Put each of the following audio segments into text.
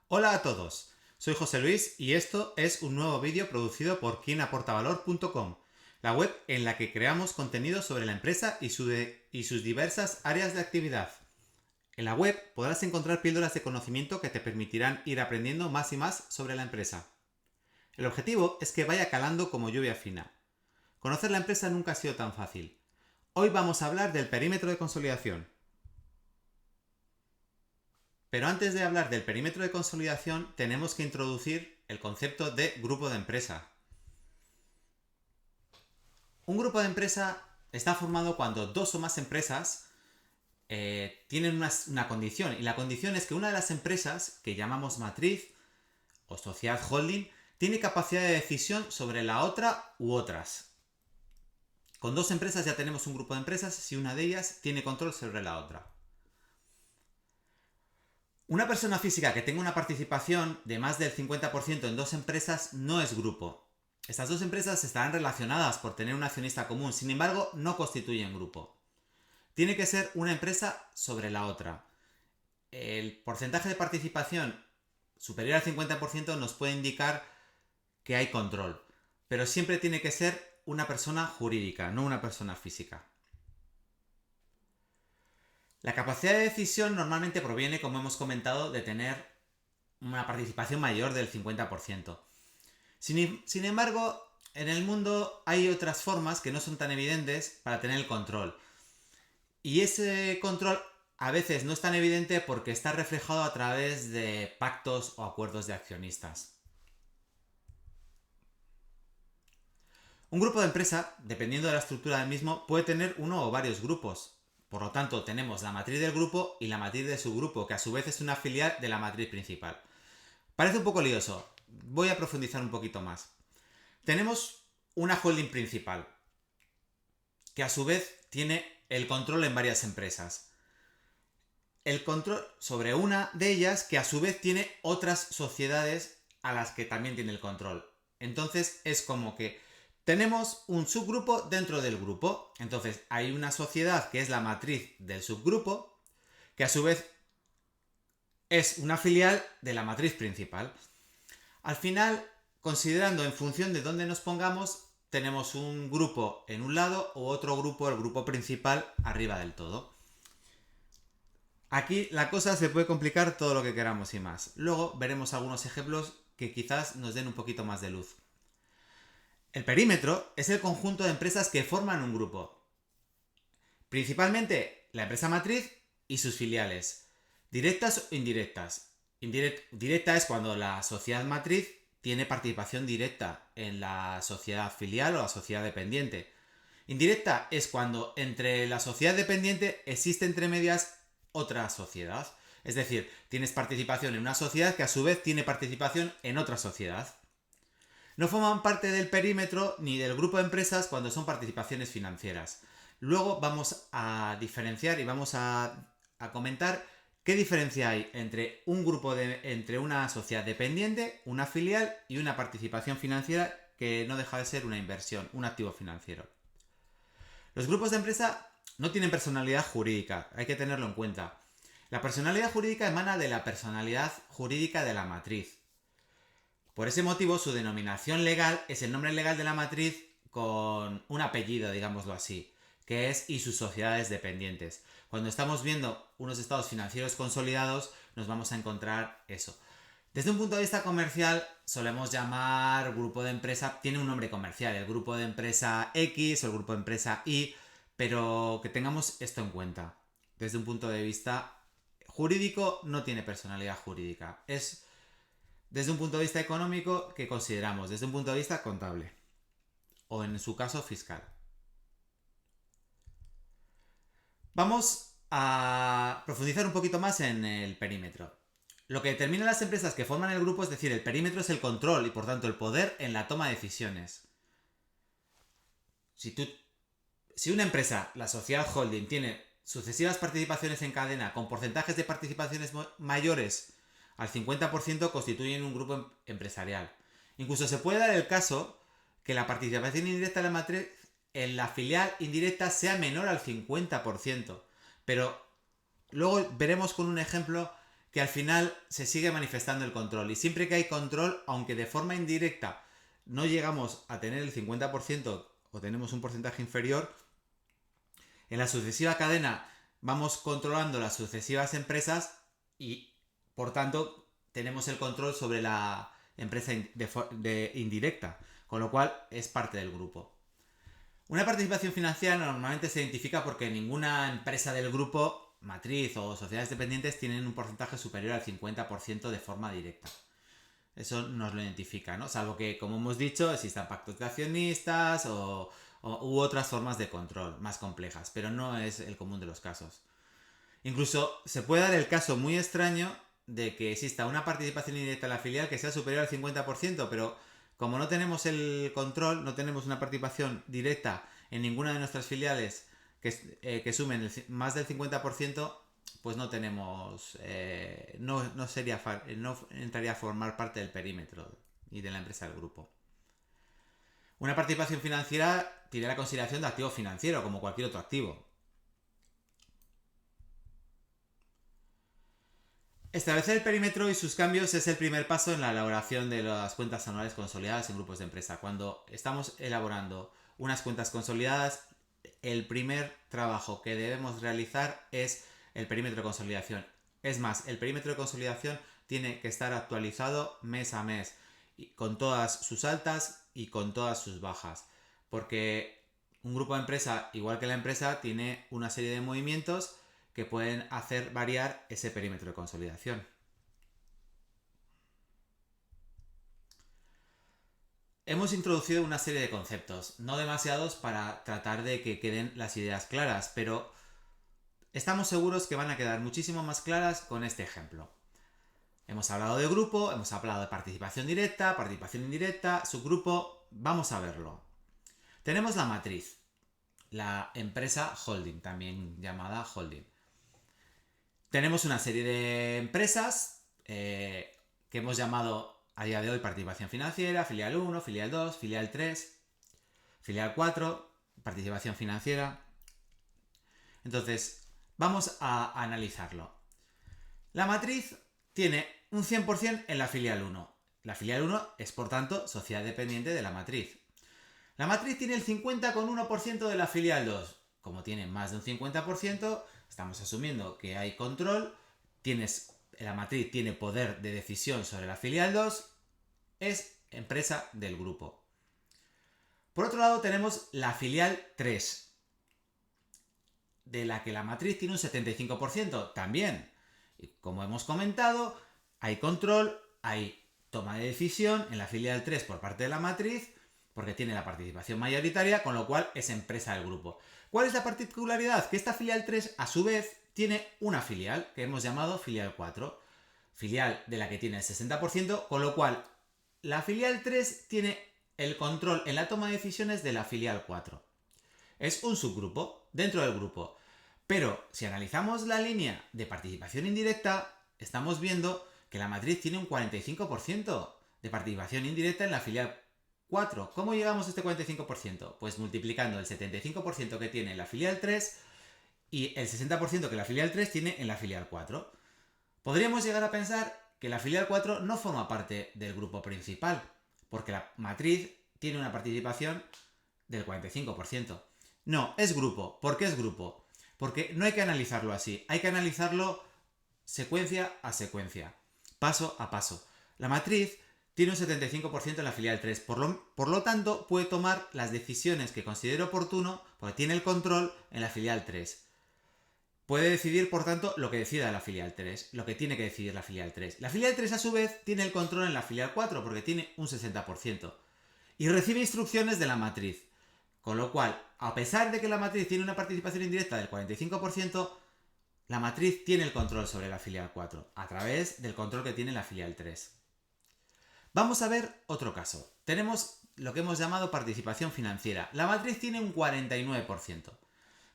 Hola a todos, soy José Luis y esto es un nuevo vídeo producido por quienaportavalor.com, la web en la que creamos contenido sobre la empresa y sus diversas áreas de actividad. En la web podrás encontrar píldoras de conocimiento que te permitirán ir aprendiendo más y más sobre la empresa. El objetivo es que vaya calando como lluvia fina. Conocer la empresa nunca ha sido tan fácil. Hoy vamos a hablar del perímetro de consolidación. Pero antes de hablar del perímetro de consolidación, tenemos que introducir el concepto de grupo de empresa. Un grupo de empresa está formado cuando dos o más empresas tienen una condición, y la condición es que una de las empresas, que llamamos matriz o sociedad holding, tiene capacidad de decisión sobre la otra u otras. Con dos empresas ya tenemos un grupo de empresas si una de ellas tiene control sobre la otra. Una persona física que tenga una participación de más del 50% en dos empresas no es grupo. Estas dos empresas estarán relacionadas por tener un accionista común, sin embargo, no constituyen grupo. Tiene que ser una empresa sobre la otra. El porcentaje de participación superior al 50% nos puede indicar que hay control, pero siempre tiene que ser una persona jurídica, no una persona física. La capacidad de decisión normalmente proviene, como hemos comentado, de tener una participación mayor del 50%. Sin embargo, en el mundo hay otras formas que no son tan evidentes para tener el control. Y ese control a veces no es tan evidente porque está reflejado a través de pactos o acuerdos de accionistas. Un grupo de empresa, dependiendo de la estructura del mismo, puede tener uno o varios grupos. Por lo tanto, tenemos la matriz del grupo y la matriz de subgrupo, que a su vez es una filial de la matriz principal. Parece un poco lioso. Voy a profundizar un poquito más. Tenemos una holding principal, que a su vez tiene el control en varias empresas. El control sobre una de ellas, que a su vez tiene otras sociedades a las que también tiene el control. Entonces es como que tenemos un subgrupo dentro del grupo. Entonces hay una sociedad que es la matriz del subgrupo, que a su vez es una filial de la matriz principal. Al final, considerando en función de dónde nos pongamos, tenemos un grupo en un lado o otro grupo, el grupo principal, arriba del todo. Aquí la cosa se puede complicar todo lo que queramos y más. Luego veremos algunos ejemplos que quizás nos den un poquito más de luz. El perímetro es el conjunto de empresas que forman un grupo. Principalmente la empresa matriz y sus filiales, directas o indirectas. Directa es cuando la sociedad matriz tiene participación directa en la sociedad filial o la sociedad dependiente. Indirecta es cuando entre la sociedad dependiente existe entre medias otra sociedad. Es decir, tienes participación en una sociedad que a su vez tiene participación en otra sociedad. No forman parte del perímetro ni del grupo de empresas cuando son participaciones financieras. Luego vamos a diferenciar y vamos a comentar qué diferencia hay entre entre una sociedad dependiente, una filial y una participación financiera que no deja de ser una inversión, un activo financiero. Los grupos de empresa no tienen personalidad jurídica, hay que tenerlo en cuenta. La personalidad jurídica emana de la personalidad jurídica de la matriz. Por ese motivo, su denominación legal es el nombre legal de la matriz con un apellido, digámoslo así, que es y sus sociedades dependientes. Cuando estamos viendo unos estados financieros consolidados, nos vamos a encontrar eso. Desde un punto de vista comercial, solemos llamar grupo de empresa, tiene un nombre comercial, el grupo de empresa X o el grupo de empresa Y, pero que tengamos esto en cuenta. Desde un punto de vista jurídico, no tiene personalidad jurídica. Es desde un punto de vista económico que consideramos, desde un punto de vista contable. O en su caso, fiscal. Vamos a profundizar un poquito más en el perímetro. Lo que determina las empresas que forman el grupo, es decir, el perímetro es el control y por tanto el poder en la toma de decisiones. Si una empresa, la sociedad holding, tiene sucesivas participaciones en cadena con porcentajes de participaciones mayores al 50%, constituyen un grupo empresarial. Incluso se puede dar el caso que la participación indirecta de la matriz en la filial indirecta sea menor al 50%. Pero luego veremos con un ejemplo que al final se sigue manifestando el control. Y siempre que hay control, aunque de forma indirecta no llegamos a tener el 50% o tenemos un porcentaje inferior, en la sucesiva cadena vamos controlando las sucesivas empresas y, por tanto, tenemos el control sobre la empresa indirecta, con lo cual es parte del grupo. Una participación financiera normalmente se identifica porque ninguna empresa del grupo, matriz o sociedades dependientes tienen un porcentaje superior al 50% de forma directa. Eso nos lo identifica, ¿no? Salvo que, como hemos dicho, existan pactos de accionistas u otras formas de control más complejas, pero no es el común de los casos. Incluso se puede dar el caso muy extraño de que exista una participación indirecta en la filial que sea superior al 50%, pero como no tenemos el control, no tenemos una participación directa en ninguna de nuestras filiales que sumen más del 50%, pues no tenemos, no entraría a formar parte del perímetro y de la empresa del grupo. Una participación financiera tiene la consideración de activo financiero, como cualquier otro activo. Establecer el perímetro y sus cambios es el primer paso en la elaboración de las cuentas anuales consolidadas en grupos de empresa. Cuando estamos elaborando unas cuentas consolidadas, el primer trabajo que debemos realizar es el perímetro de consolidación. Es más, el perímetro de consolidación tiene que estar actualizado mes a mes, con todas sus altas y con todas sus bajas. Porque un grupo de empresa, igual que la empresa, tiene una serie de movimientos que pueden hacer variar ese perímetro de consolidación. Hemos introducido una serie de conceptos, no demasiados para tratar de que queden las ideas claras, pero estamos seguros que van a quedar muchísimo más claras con este ejemplo. Hemos hablado de grupo, hemos hablado de participación directa, participación indirecta, subgrupo, vamos a verlo. Tenemos la matriz, la empresa holding, también llamada holding. Tenemos una serie de empresas que hemos llamado a día de hoy participación financiera, filial 1, filial 2, filial 3, filial 4, participación financiera. Entonces, vamos a analizarlo. La matriz tiene un 100% en la filial 1. La filial 1 es, por tanto, sociedad dependiente de la matriz. La matriz tiene el 50,1% de la filial 2. Como tiene más de un 50%, estamos asumiendo que hay control, la matriz tiene poder de decisión sobre la filial 2, es empresa del grupo. Por otro lado tenemos la filial 3, de la que la matriz tiene un 75%, también. Y como hemos comentado, hay control, hay toma de decisión en la filial 3 por parte de la matriz, porque tiene la participación mayoritaria, con lo cual es empresa del grupo. ¿Cuál es la particularidad? Que esta filial 3, a su vez, tiene una filial, que hemos llamado filial 4, filial de la que tiene el 60%, con lo cual la filial 3 tiene el control en la toma de decisiones de la filial 4. Es un subgrupo dentro del grupo. Pero si analizamos la línea de participación indirecta, estamos viendo que la matriz tiene un 45% de participación indirecta en la filial 4. ¿Cómo llegamos a este 45%? Pues multiplicando el 75% que tiene la filial 3 y el 60% que la filial 3 tiene en la filial 4. Podríamos llegar a pensar que la filial 4 no forma parte del grupo principal, porque la matriz tiene una participación del 45%. No, es grupo. ¿Por qué es grupo? Porque no hay que analizarlo así, hay que analizarlo secuencia a secuencia, paso a paso. La matriz tiene un 75% en la filial 3, por lo tanto puede tomar las decisiones que considere oportuno, porque tiene el control en la filial 3. Puede decidir, por tanto, lo que decida la filial 3, lo que tiene que decidir la filial 3. La filial 3, a su vez, tiene el control en la filial 4, porque tiene un 60%. Y recibe instrucciones de la matriz. Con lo cual, a pesar de que la matriz tiene una participación indirecta del 45%, la matriz tiene el control sobre la filial 4, a través del control que tiene la filial 3. Vamos a ver otro caso. Tenemos lo que hemos llamado participación financiera. La matriz tiene un 49%.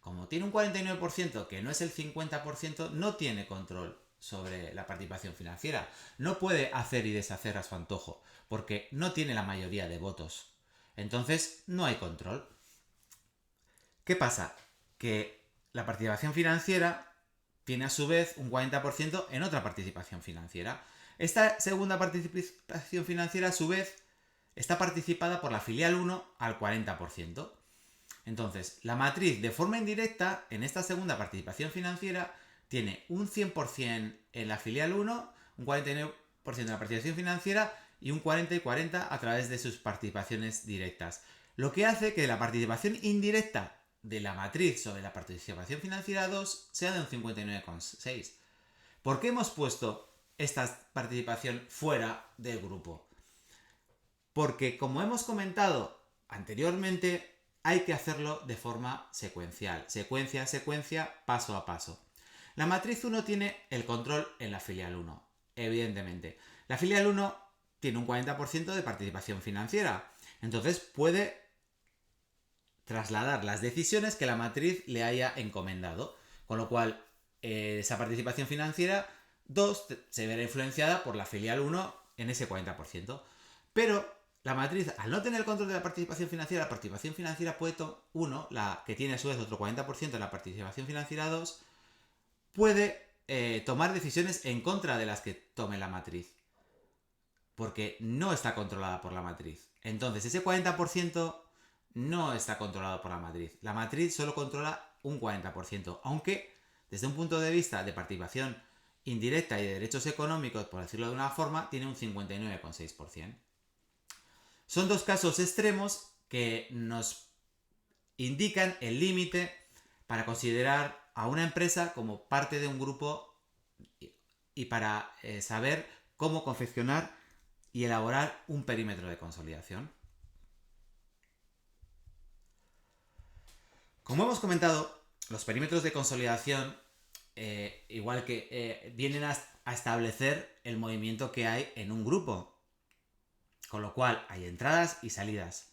Como tiene un 49%, que no es el 50%, no tiene control sobre la participación financiera. No puede hacer y deshacer a su antojo, porque no tiene la mayoría de votos. Entonces, no hay control. ¿Qué pasa? Que la participación financiera tiene a su vez un 40% en otra participación financiera. Esta segunda participación financiera, a su vez, está participada por la filial 1 al 40%. Entonces, la matriz de forma indirecta, en esta segunda participación financiera, tiene un 100% en la filial 1, un 49% en la participación financiera y un 40 y 40 a través de sus participaciones directas. Lo que hace que la participación indirecta de la matriz sobre la participación financiera 2 sea de un 59,6. ¿Por qué hemos puesto esta participación fuera del grupo? Porque, como hemos comentado anteriormente, hay que hacerlo de forma secuencial. Secuencia, paso a paso. La matriz 1 tiene el control en la filial 1, evidentemente. La filial 1 tiene un 40% de participación financiera. Entonces puede trasladar las decisiones que la matriz le haya encomendado. Con lo cual, esa participación financiera 2 se verá influenciada por la filial 1 en ese 40%. Pero la matriz, al no tener el control de la participación financiera puede 1, la que tiene a su vez otro 40% de la participación financiera 2, puede tomar decisiones en contra de las que tome la matriz. Porque no está controlada por la matriz. Entonces, ese 40% no está controlado por la matriz. La matriz solo controla un 40%, aunque desde un punto de vista de participación indirecta y de derechos económicos, por decirlo de una forma, tiene un 59,6%. Son dos casos extremos que nos indican el límite para considerar a una empresa como parte de un grupo y para saber cómo confeccionar y elaborar un perímetro de consolidación. Como hemos comentado, los perímetros de consolidación, igual que vienen a establecer el movimiento que hay en un grupo. Con lo cual hay entradas y salidas.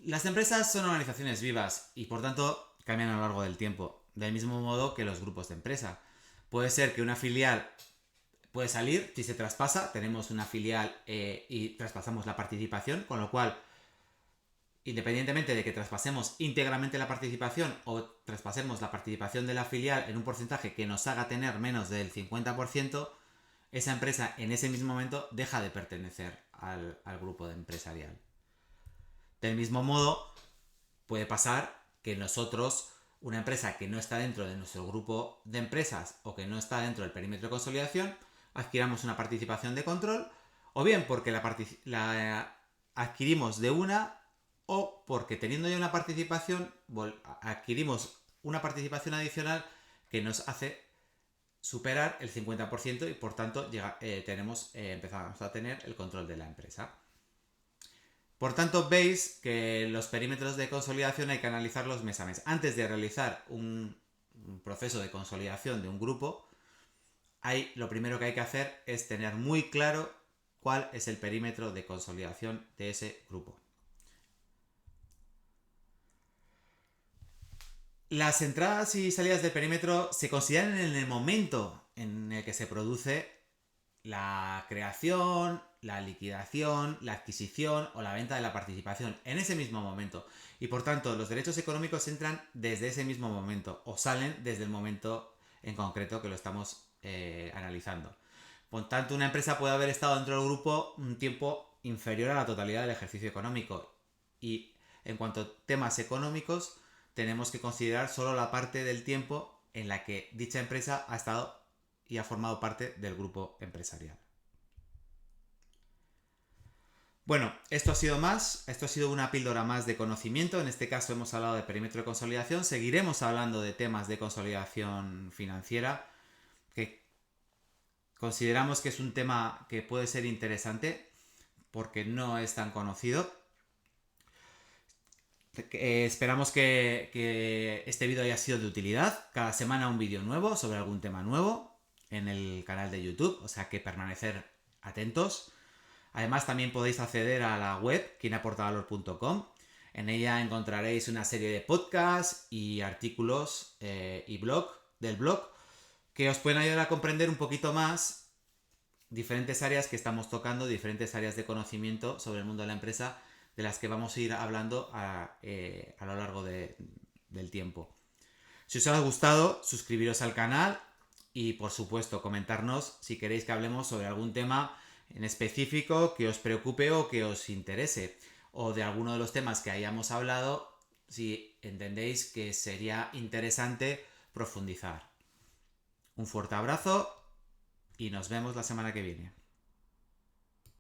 Las empresas son organizaciones vivas y por tanto cambian a lo largo del tiempo, del mismo modo que los grupos de empresa. Puede ser que una filial puede salir si se traspasa, tenemos una filial y traspasamos la participación, con lo cual, independientemente de que traspasemos íntegramente la participación o traspasemos la participación de la filial en un porcentaje que nos haga tener menos del 50%, esa empresa en ese mismo momento deja de pertenecer al grupo empresarial. Del mismo modo, puede pasar que nosotros, una empresa que no está dentro de nuestro grupo de empresas o que no está dentro del perímetro de consolidación, adquiramos una participación de control, o bien porque la adquirimos de una, o porque teniendo ya una participación, adquirimos una participación adicional que nos hace superar el 50% y por tanto empezamos a tener el control de la empresa. Por tanto, veis que los perímetros de consolidación hay que analizarlos mes a mes. Antes de realizar un proceso de consolidación de un grupo, lo primero que hay que hacer es tener muy claro cuál es el perímetro de consolidación de ese grupo. Las entradas y salidas del perímetro se consideran en el momento en el que se produce la creación, la liquidación, la adquisición o la venta de la participación, en ese mismo momento. Y por tanto, los derechos económicos entran desde ese mismo momento o salen desde el momento en concreto que lo estamos analizando. Por tanto, una empresa puede haber estado dentro del grupo un tiempo inferior a la totalidad del ejercicio económico. Y en cuanto a temas económicos, tenemos que considerar solo la parte del tiempo en la que dicha empresa ha estado y ha formado parte del grupo empresarial. Bueno, esto ha sido una píldora más de conocimiento. En este caso hemos hablado de perímetro de consolidación. Seguiremos hablando de temas de consolidación financiera, que consideramos que es un tema que puede ser interesante porque no es tan conocido. Esperamos que este vídeo haya sido de utilidad. Cada semana un vídeo nuevo sobre algún tema nuevo en el canal de YouTube, o sea que permanecer atentos. Además también podéis acceder a la web quienaportavalor.com. En ella encontraréis una serie de podcasts y artículos y del blog que os pueden ayudar a comprender un poquito más diferentes áreas que estamos tocando, diferentes áreas de conocimiento sobre el mundo de la empresa, de las que vamos a ir hablando a lo largo del tiempo. Si os ha gustado, suscribiros al canal y por supuesto comentarnos si queréis que hablemos sobre algún tema en específico que os preocupe o que os interese, o de alguno de los temas que hayamos hablado, si entendéis que sería interesante profundizar. Un fuerte abrazo y nos vemos la semana que viene.